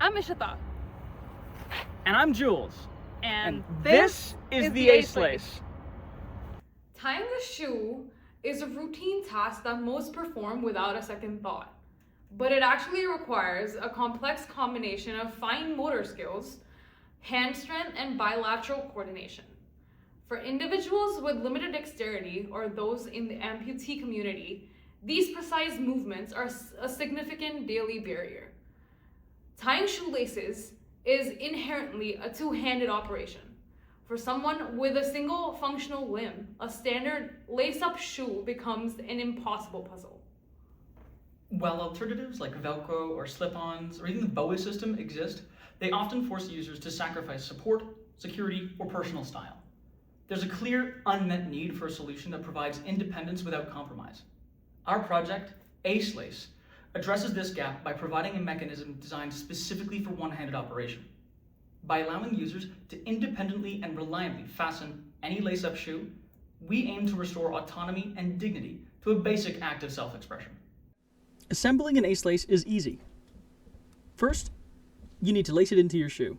I'm Ishita. And I'm Jules. And this is the AceLace. Tying a shoe is a routine task that most perform without a second thought. But it actually requires a complex combination of fine motor skills, hand strength, and bilateral coordination. For individuals with limited dexterity or those in the amputee community, these precise movements are a significant daily barrier. Tying shoelaces is inherently a two-handed operation. For someone with a single functional limb, a standard lace-up shoe becomes an impossible puzzle. While alternatives like Velcro or slip-ons or even the BOA system exist, they often force users to sacrifice support, security, or personal style. There's a clear unmet need for a solution that provides independence without compromise. Our project, AceLace, addresses this gap by providing a mechanism designed specifically for one-handed operation. By allowing users to independently and reliably fasten any lace-up shoe, we aim to restore autonomy and dignity to a basic act of self-expression. Assembling an AceLace is easy. First, you need to lace it into your shoe.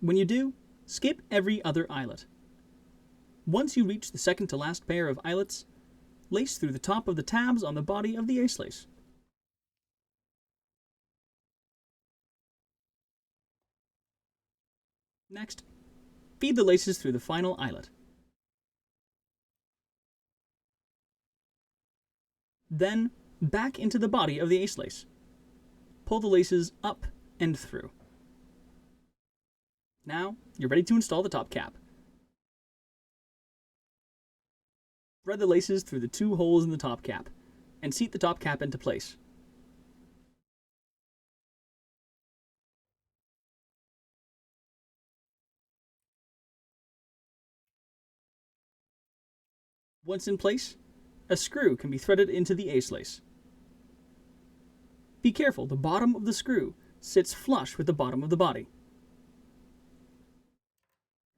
When you do, skip every other eyelet. Once you reach the second to last pair of eyelets, lace through the top of the tabs on the body of the AceLace. Next, feed the laces through the final eyelet. Then, back into the body of the AceLace. Pull the laces up and through. Now, you're ready to install the top cap. Thread the laces through the two holes in the top cap, and seat the top cap into place. Once in place, a screw can be threaded into the AceLace. Be careful, the bottom of the screw sits flush with the bottom of the body.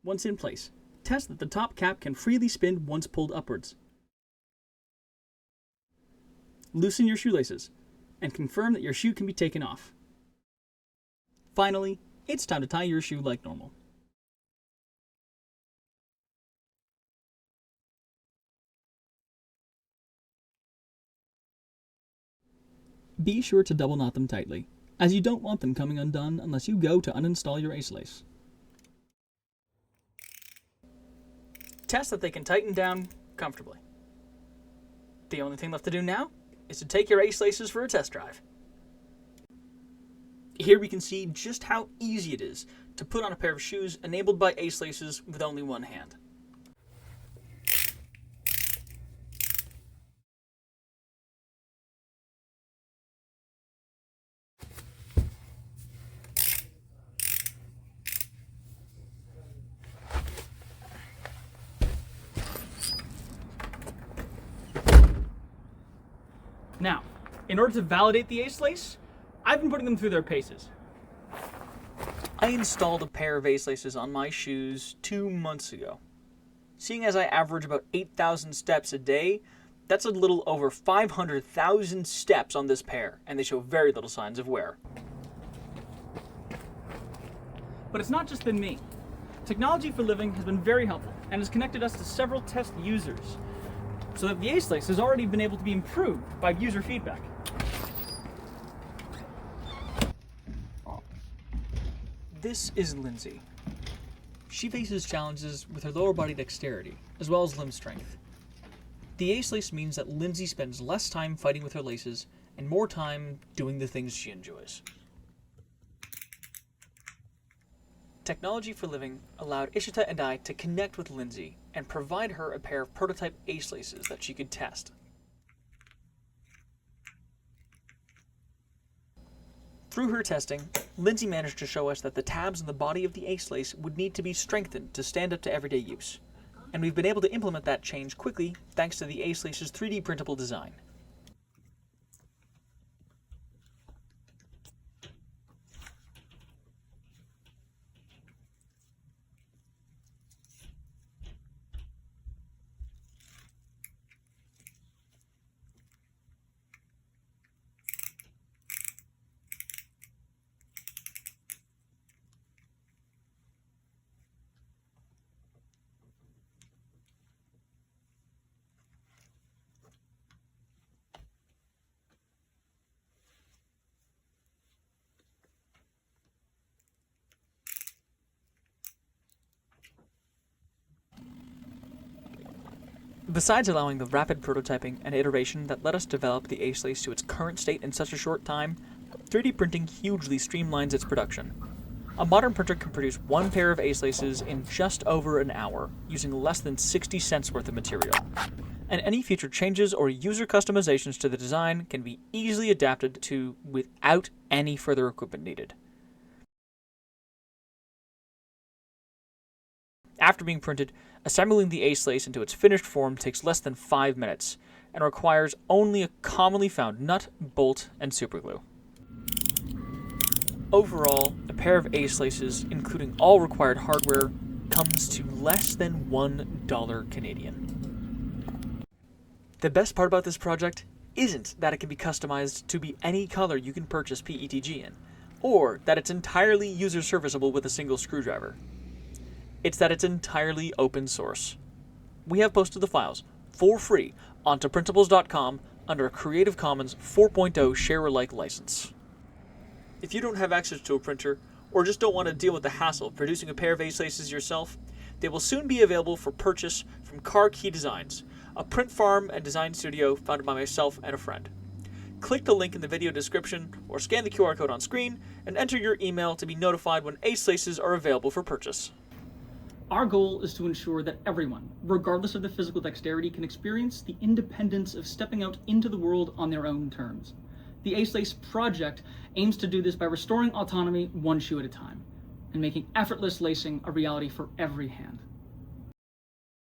Once in place, test that the top cap can freely spin once pulled upwards. Loosen your shoelaces, and confirm that your shoe can be taken off. Finally, it's time to tie your shoe like normal. Be sure to double knot them tightly, as you don't want them coming undone unless you go to uninstall your AceLace. Test that they can tighten down comfortably. The only thing left to do now is to take your AceLaces for a test drive. Here we can see just how easy it is to put on a pair of shoes enabled by AceLaces with only one hand. Now, in order to validate the AceLace, I've been putting them through their paces. I installed a pair of AceLaces on my shoes 2 months ago. Seeing as I average about 8,000 steps a day, that's a little over 500,000 steps on this pair, and they show very little signs of wear. But it's not just been me. Technology for Living has been very helpful and has connected us to several test users, so that the AceLace has already been able to be improved by user feedback. This is Lindsay. She faces challenges with her lower body dexterity, as well as limb strength. The AceLace means that Lindsay spends less time fighting with her laces and more time doing the things she enjoys. Technology for Living allowed Ishita and I to connect with Lindsay and provide her a pair of prototype AceLaces that she could test. Through her testing, Lindsay managed to show us that the tabs in the body of the AceLace would need to be strengthened to stand up to everyday use, and we've been able to implement that change quickly thanks to the AceLace's 3D printable design. Besides allowing the rapid prototyping and iteration that let us develop the AceLace to its current state in such a short time, 3D printing hugely streamlines its production. A modern printer can produce one pair of AceLaces in just over an hour, using less than 60 cents worth of material. And any future changes or user customizations to the design can be easily adapted to without any further equipment needed. After being printed, assembling the AceLace into its finished form takes less than 5 minutes and requires only a commonly found nut, bolt, and superglue. Overall, a pair of AceLaces, including all required hardware, comes to less than $1 Canadian. The best part about this project isn't that it can be customized to be any color you can purchase PETG in, or that it's entirely user serviceable with a single screwdriver. It's that it's entirely open source. We have posted the files for free onto Printables.com under a Creative Commons 4.0 share-alike license. If you don't have access to a printer, or just don't want to deal with the hassle of producing a pair of AceLaces yourself, they will soon be available for purchase from Car Key Designs, a print farm and design studio founded by myself and a friend. Click the link in the video description or scan the QR code on screen and enter your email to be notified when AceLaces are available for purchase. Our goal is to ensure that everyone, regardless of their physical dexterity, can experience the independence of stepping out into the world on their own terms. The AceLace project aims to do this by restoring autonomy one shoe at a time, and making effortless lacing a reality for every hand.